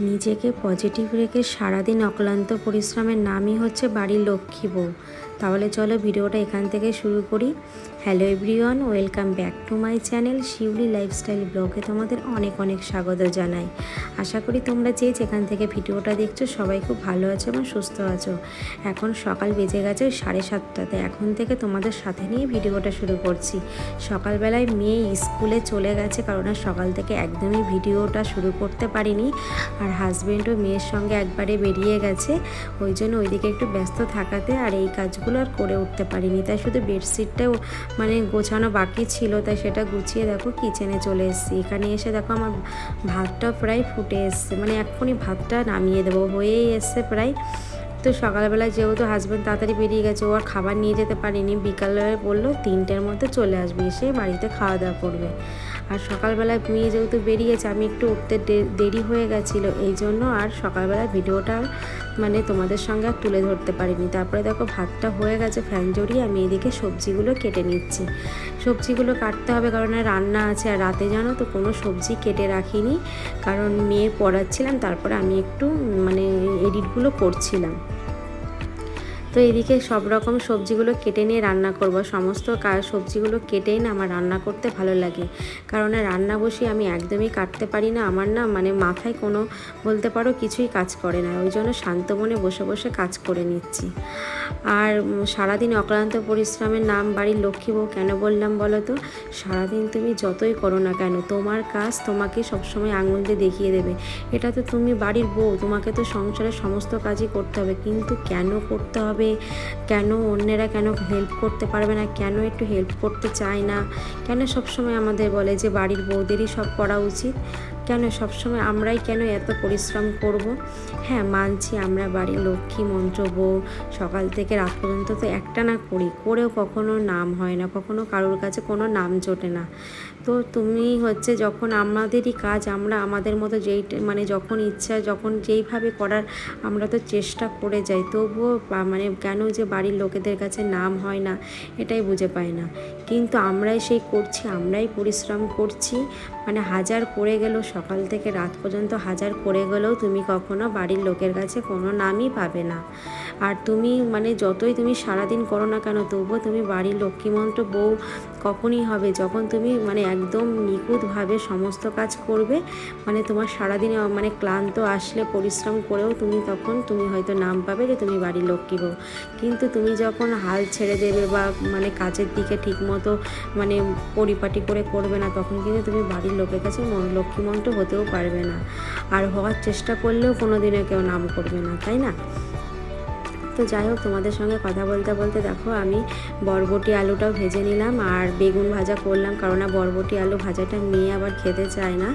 নিজেকে পজিটিভ রেখে সারাদিন অক্লান্ত পরিশ্রমের নামই হচ্ছে বাড়ির লক্ষ্মী বউ। তাহলে চলো ভিডিওটা এখান থেকে শুরু করি। Hello everyone, welcome back to my channel Shiuli lifestyle ব্লগে তোমাদের অনেক অনেক স্বাগত জানাই। আশা করি তোমরা যেখান থেকে ভিডিওটা দেখছো সবাই খুব ভালো আছো এবং সুস্থ আছো। এখন সকাল বেজে গেছে 7:30। এখন থেকে তোমাদের সাথে নিয়ে ভিডিওটা শুরু করছি। সকালবেলায় মেয়ে স্কুলে চলে গেছে, কারণ আর সকাল থেকে একদমই ভিডিওটা শুরু করতে পারিনি। আর হাজব্যান্ডও মেয়ের সঙ্গে একবারে বেরিয়ে গেছে, ওই জন্য ওইদিকে একটু ব্যস্ত থাকাতে আর এই কাজগুলো আর করে উঠতে পারিনি। তাই শুধু বেডশিটটাও গোছানো বাকি ছিল, তাই সেটা গুছিয়ে দেখো কিচেনে চলে এসেছি। এখানে এসে দেখো আমার ভাতটা প্রায় ফুটে এসছে, এক্ষুনি ভাতটা নামিয়ে দেবো, হয়েই এসছে প্রায়। তো সকালবেলায় যেহেতু হাজব্যান্ড তাড়াতাড়ি বেরিয়ে গেছে, ও আর খাবার নিয়ে যেতে পারিনি। বিকালবেলায় বললো 3টের মধ্যে চলে আসবে, এসে বাড়িতে খাওয়া দাওয়া করবে। আর সকালবেলায় মেয়ে যেহেতু বেরিয়েছে, আমি একটু উঠতে দেরি হয়ে গেছিলো, এই জন্য আর সকালবেলায় ভিডিওটা তোমাদের সঙ্গে আর তুলে ধরতে পারিনি। তারপরে দেখো ভাতটা হয়ে গেছে ফ্যান জড়িয়ে, আমি এদিকে সবজিগুলো কেটে নিচ্ছি। সবজিগুলো কাটতে হবে কারণ রান্না আছে, আর রাতে জানো তো কোনো সবজি কেটে রাখিনি, কারণ মেয়ের পড়াচ্ছিলাম, তারপরে আমি একটু এডিটগুলো করছিলাম। তো এদিকে সব রকম সবজিগুলো কেটে নিয়ে রান্না করব। সমস্ত সবজিগুলো কেটেই না আমার রান্না করতে ভালো লাগে, কারণ রান্না বসে আমি একদমই কাটতে পারি না। আমার না মাথায় কোনো বলতে পারো কিছুই কাজ করে না, ওই জন্য শান্ত মনে বসে বসে কাজ করে নিচ্ছি। আর সারাদিন অক্লান্ত পরিশ্রমের নাম বাড়ির লক্ষ্মী বউ কেন বললাম বলো তো? সারাদিন তুমি যতই করো না কেন, তোমার কাজ তোমাকে সবসময় আঙুল দিয়ে দেখিয়ে দেবে। এটা তো তুমি বাড়ির বউ, তোমাকে তো সংসারের সমস্ত কাজই করতে হবে। কিন্তু কেন করতে হবে, কেন অন্যেরা কেন হেল্প করতে পারবে না, কেন একটু হেল্প করতে চায় না, কেন সবসময় আমাদের বলে যে বাড়ির বউদেরই সব করা উচিত, কেন সবসময় আমরাই কেন এত পরিশ্রম করব? হ্যাঁ মানছি, আমরা বাড়ির লক্ষ্মী মন্ত্র বউ, সকাল থেকে রাত পর্যন্ত তো একটা না করেও কখনো নাম হয় না, কখনো কারোর কাছে কোনো নাম জোটে না। তো তুমি যখন আমাদেরই কাজ, আমরা আমাদের মতো যখন ইচ্ছা, যখন যেইভাবে করার আমরা তো চেষ্টা করে যাই, তবুও কেন যে বাড়ির লোকেদের কাছে নাম হয় না, এটাই বুঝে পাই না। কিন্তু আমরাই সেই করছি, আমরাই পরিশ্রম করছি। হাজার করে গেলেও, সকাল থেকে রাত পর্যন্ত হাজার করে গেলেও তুমি কখনো বাড়ির লোকের কাছে কোনো নামই পাবে না। আর তুমি যতই তুমি সারাদিন করো না কেন, তবুও তুমি বাড়ির লক্ষ্মীমন্ত্র বউ কখনই হবে যখন তুমি একদম নিখুঁতভাবে সমস্ত কাজ করবে। তোমার সারাদিনে ক্লান্ত আসলে পরিশ্রম করেও তখন তুমি হয়তো নাম পাবে যে তুমি বাড়ির লক্ষ্মী বউ। কিন্তু তুমি যখন হাল ছেড়ে দেবে বা কাজের দিকে ঠিকমতো পরিপাটি করে করবে না, তখন কিন্তু তুমি বাড়ির লোকের কাছে লক্ষ্মীমন্ত্র হতেও পারবে না। আর হওয়ার চেষ্টা করলেও কোনো দিনও কেউ নাম করবে না, তাই না? তো যাই হোক, তোমাদের সঙ্গে কথা বলতে বলতে দেখো আমি বরবটি আলুটাও ভেজে নিলাম আর বেগুন ভাজা করলাম, কারণ বরবটি আলু ভাজাটা মেয়ে আবার খেতে চায় না,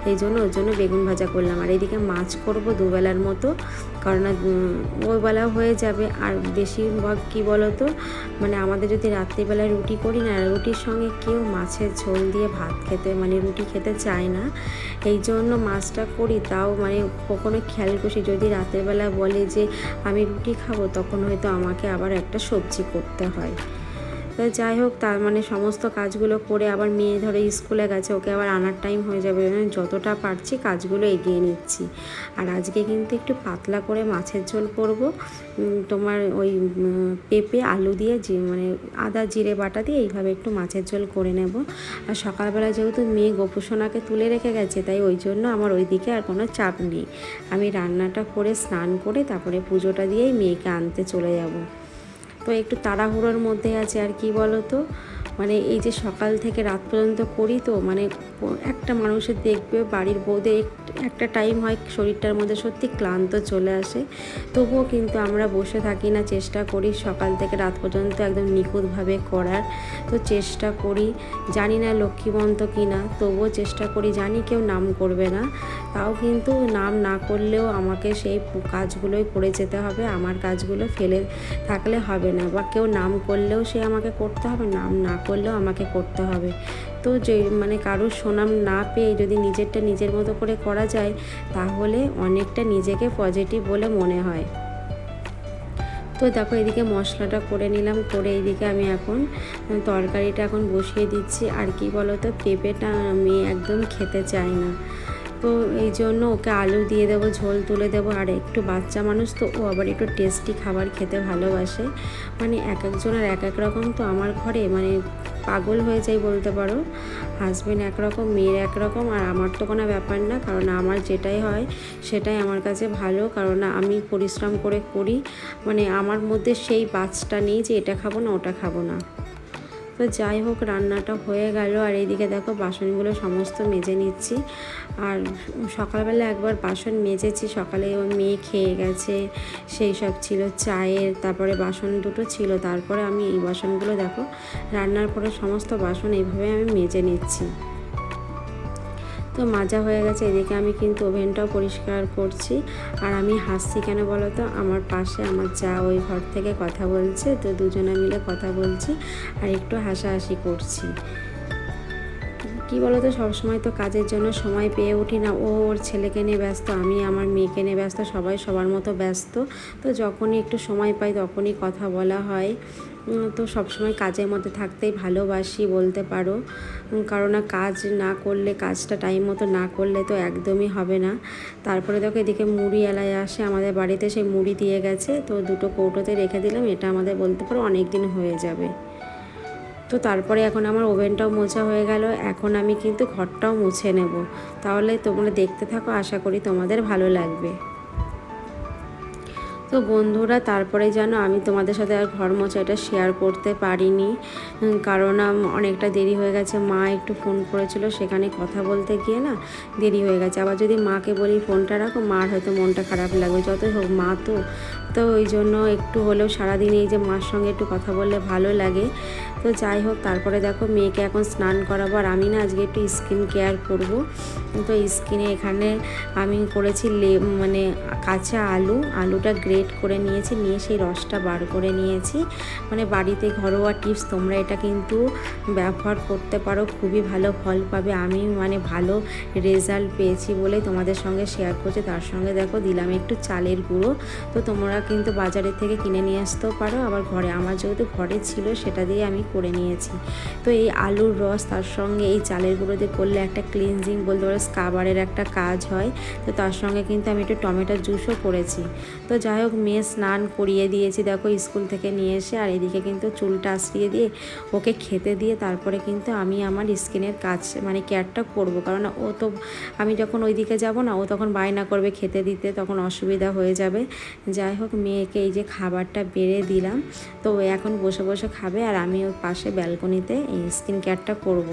এই জন্য ওর জন্য বেগুন ভাজা করলাম। আর এদিকে মাছ করব দুবেলার মতো, কারণ ওই বেলাও হয়ে যাবে। আর বেশিরভাগ কী বলো তো, আমাদের যদি রাত্রিবেলায় রুটি করি না, রুটির সঙ্গে কেউ মাছের ঝোল দিয়ে ভাত খেতে রুটি খেতে চায় না, এই জন্য মাছটা করি। তাও কখনো খেয়াল করি, যদি রাতের বেলা বলে যে আমি রুটি খাবো, তখন হয়তো আমাকে আবার একটা সবজি করতে হয়। তো যাই হোক, তার সমস্ত কাজগুলো করে আবার মেয়ে ধরে স্কুলে গেছে, ওকে আবার আনার টাইম হয়ে যাবে, যতটা পারছি কাজগুলো এগিয়ে নিচ্ছি। আর আজকে কিন্তু একটু পাতলা করে মাছের ঝোল করব, তোমার ওই পেঁপে আলু দিয়ে আদা জিরে বাটা দিয়ে এইভাবে একটু মাছের ঝোল করে নেব। আর সকালবেলা যেহেতু মেয়ে গোপুসোনাকে তুলে রেখে গেছে, তাই ওই জন্য আমার ওইদিকে আর কোনো চাপ নেই। আমি রান্নাটা করে স্নান করে তারপরে পুজোটা দিয়েই মেয়েকে আনতে চলে যাব। তো একটু তাড়াহুড়োর মধ্যে আছে। আর কি বলো তো, এই যে সকাল থেকে রাত পর্যন্ত করি, তো একটা মানুষের দেখবে বাড়ির বউদের একটা টাইম হয় শরীরটার মধ্যে সত্যি ক্লান্ত চলে আসে, তবুও কিন্তু আমরা বসে থাকি না, চেষ্টা করি সকাল থেকে রাত পর্যন্ত একদম নিখুঁতভাবে করার। তো চেষ্টা করি, জানি না লক্ষ্মীবন্ত কি না, তবুও চেষ্টা করি। জানি কেউ নাম করবে না, তাও কিন্তু নাম না করলেও আমাকে সেই কাজগুলোই করে যেতে হবে, আমার কাজগুলো ফেলে থাকলে হবে না। বা কেউ নাম করলেও সে আমাকে করতে হবে, নাম না করলেও আমাকে করতে হবে। তো যে কারোর সুনাম না পেয়ে যদি নিজেরটা নিজের মতো করে করা যায়, তাহলে অনেকটা নিজেকে পজিটিভ বলে মনে হয়। তো দেখো এদিকে মশলাটা করে নিলাম, করে এইদিকে আমি এখন তরকারিটা এখন বসিয়ে দিচ্ছি। আর কি বলো তো, পেঁপেটা আমি একদম খেতে চাই না, তো এই জন্য ওকে আলু দিয়ে দেবো, ঝোল তুলে দেবো। আর একটু বাচ্চা মানুষ তো, ও আবার একটু টেস্টি খাবার খেতে ভালোবাসে। মানে এক একজনের এক এক রকম, তো আমার ঘরে মানে পাগল হয়ে যায় বলতে পারো। হাজব্যান্ড একরকম, মেয়ের একরকম, আর আমার তো কোনো ব্যাপার না, কারণ আমার যেটাই হয় সেটাই আমার কাছে ভালো। কারণ আমি পরিশ্রম করে করি, মানে আমার মধ্যে সেই বাছটা নেই যে এটা খাবো না ওটা খাবো না। তো যাই হোক, রান্নাটা হয়ে গেল। আর এইদিকে দেখো বাসনগুলো সমস্ত মেজে নিচ্ছি। আর সকালবেলা একবার বাসন মেজেছি, সকালে ওই মেয়ে খেয়ে গেছে সেই সব ছিল চায়ের, তারপরে বাসন দুটো ছিল। তারপরে আমি এই বাসনগুলো দেখো রান্নার পরে সমস্ত বাসন এইভাবে আমি মেজে নিচ্ছি। তো মাজা হয়ে গেছে। এদিকে আমি কিন্তু ওভেনটাও পরিষ্কার করছি। আর আমি হাসছি কেন বলো তো, আমার পাশে আমার যা ওই ঘর থেকে কথা বলছে, তো দুজনে মিলে কথা বলছি আর একটু হাসাহাসি করছি। কী বলো তো, সবসময় তো কাজের জন্য সময় পেয়ে উঠি না। ও ওর ছেলেকে নিয়ে ব্যস্ত, আমি আমার মেয়েকে নিয়ে ব্যস্ত, সবাই সবার মতো ব্যস্ত। তো যখনই একটু সময় পাই তখনই কথা বলা হয়। তো সবসময় কাজের মধ্যে থাকতেই ভালোবাসি বলতে পারো। কারণ কাজ না করলে, কাজটা টাইম মতো না করলে তো একদমই হবে না। তারপরে দেখো এদিকে মুড়ি এলাই আসে আমাদের বাড়িতে, সেই মুড়ি দিয়ে গেছে, তো দুটো কৌটোতে রেখে দিলাম। এটা আমাদের বলতে পারো অনেক দিন হয়ে যাবে। তো তারপরে এখন আমার ওভেনটাও মোছা হয়ে গেল। এখন আমি কিন্তু ঘরটাও মুছে নেব। তাহলে তোমরা দেখতে থাকো, আশা করি তোমাদের ভালো লাগবে। তো বন্ধুরা, তারপরে যেন আমি তোমাদের সাথে আর ঘর মোছা এটা শেয়ার করতে পারিনি, কারণ অনেকটা দেরি হয়ে গেছে। মা একটু ফোন করেছিল, সেখানে কথা বলতে গিয়ে না দেরি হয়ে গেছে। আবার যদি মাকে বলি ফোনটা রাখো, মার হয়তো মনটা খারাপ লাগবে। যতই হোক মা তো, তো ওই জন্য একটু হলেও সারাদিন এই যে মার সঙ্গে একটু কথা বললে ভালো লাগে। তো যাই হোক, তারপরে দেখো মেয়েকে এখন স্নান করাবো। আর আমি না আজকে একটু স্কিন কেয়ার করব। তো স্কিনে এখানে আমি করেছি মানে কাঁচা আলুটা গ্রেট করে নিয়েছি, নিয়ে সেই রসটা বার করে নিয়েছি। মানে বাড়িতে ঘরোয়া টিপস, তোমরা এটা কিন্তু ব্যবহার করতে পারো, খুবই ভালো ফল পাবে। আমি মানে ভালো রেজাল্ট পেয়েছি বলে তোমাদের সঙ্গে শেয়ার করছি। তার সঙ্গে দেখো দিলাম একটু চালের গুঁড়ো। তো তোমরা কিন্তু বাজারের থেকে কিনে নিয়ে আসতেও পারো, আবার ঘরে, আমার যেহেতু ঘরে ছিল সেটা দিয়ে আমি করে নিয়েছি। তো এই আলুর রস তার সঙ্গে এই চালের গুঁড়ো দিয়ে করলে একটা ক্লিনজিং বলতে পারো, স্কাবারের একটা কাজ হয়। তো তার সঙ্গে কিন্তু আমি একটু টমেটোর জুসও করেছি। তো যাই হোক, মেয়ে স্নান করিয়ে দিয়েছি দেখো স্কুল থেকে নিয়ে এসে। আর এদিকে কিন্তু চুলটা আশ্রিয়ে দিয়ে ওকে খেতে দিয়ে তারপরে কিন্তু আমি আমার স্কিনের কাজ মানে কেয়ারটা করবো। কারণ ও তো, আমি যখন ওইদিকে যাব না, ও তখন বায়না করবে খেতে দিতে, তখন অসুবিধা হয়ে যাবে। যাই হোক, মেয়েকে এই যে খাবারটা বেড়ে দিলাম। তো ও এখন বসে বসে খাবে, আর আমি ওর পাশে ব্যালকনিতে এই স্কিন কেয়ারটা করব।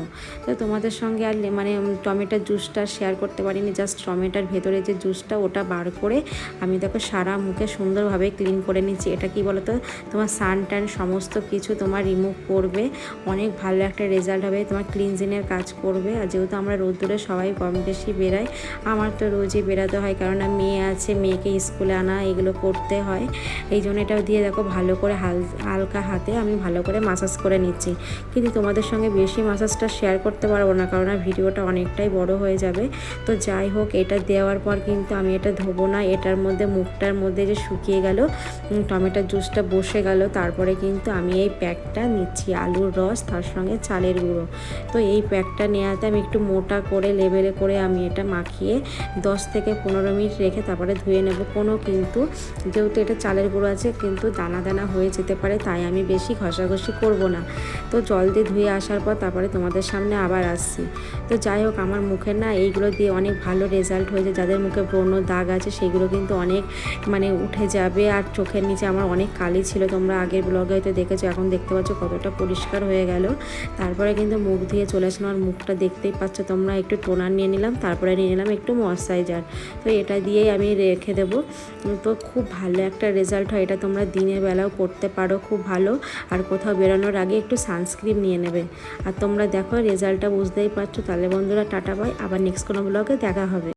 তো তোমাদের সঙ্গে আর মানে টমেটোর জুসটা শেয়ার করতে পারিনি, জাস্ট টমেটোর ভেতরে যে জুসটা ওটা বার করে আমি দেখো সারা মুখে সুন্দরভাবে ক্লিন করে নিচ্ছি। এটা কি বলো তো, তোমার সান ট্যান সমস্ত কিছু তোমার রিমুভ করবে, অনেক ভালো একটা রেজাল্ট হবে, তোমার ক্লিনজিংয়ের কাজ করবে। আর যেহেতু আমরা রোদ্দুরে সবাই কম বেশি বেরাই, আমার তো রোজই বেরাতে হয়, কারণ মেয়ে আছে, মেয়েকে স্কুলে আনা এগুলো করতে হয়। এই জন্য এটাও দিয়ে দেখো ভালো করে হালকা হাতে আমি ভালো করে মাসাজ করে নিচ্ছি। কিন্তু তোমাদের সঙ্গে বেশি মাসাজটা শেয়ার করতে পারবো না, কারণ ভিডিওটা অনেকটাই বড় হয়ে যাবে। তো যাই হোক, এটা দেওয়ার পর কিন্তু আমি এটা ধোবো না। এটার মধ্যে মুখটার মধ্যে যে শুকিয়ে গেল, টমেটোর জুসটা বসে গেল, তারপরে কিন্তু আমি এই প্যাকটা নিচ্ছি, আলুর রস তার সঙ্গে চালের গুঁড়ো। তো এই প্যাকটা নেওয়াতে আমি একটু মোটা করে লেবেলে করে আমি এটা মাখিয়ে 10 থেকে 15 মিনিট রেখে তারপরে ধুয়ে নেব। কোনো কিন্তু যেহেতু এটা চালের গুঁড়ো আছে, কিন্তু দানা দানা হয়ে যেতে পারে, তাই আমি বেশি ঘষাঘষি করব না। তো জল দিয়ে ধুয়ে আসার পর তারপরে তোমাদের সামনে আবার আসছি। তো যাই হোক, আমার মুখে না এইগুলো দিয়ে অনেক ভালো রেজাল্ট হয়েছে। যাদের মুখে ব্রণ দাগ আছে সেগুলো কিন্তু অনেক মানে উঠে যাবে। আর চোখের নিচে আমার অনেক কালি ছিল, তোমরা আগের ব্লগে হয়তো দেখেছো, এখন দেখতে পাচ্ছ কতটা পরিষ্কার হয়ে গেল। তারপরে কিন্তু মুখ ধুয়ে চলে আসলাম। আর মুখটা দেখতেই পাচ্ছ তোমরা, একটু টোনার নিয়ে নিলাম, তারপরে নিয়ে নিলাম একটু ময়েশ্চারাইজার। তো এটা দিয়েই আমি রেখে দেবো। তো খুব ভালো একটা রেজাল্ট হয়, এটা তোমরা দিনের বেলাও করতে পারো, খুব ভালো। আর কোথাও বেরোনোর আগে একটু সানস্ক্রিন নিয়ে নেবে। আর তোমরা দেখো রেজাল্টটা বুঝতেই পারছো। তাহলে বন্ধুরা, টাটা বাই, আবার নেক্সট কোনো ব্লগে দেখা হবে।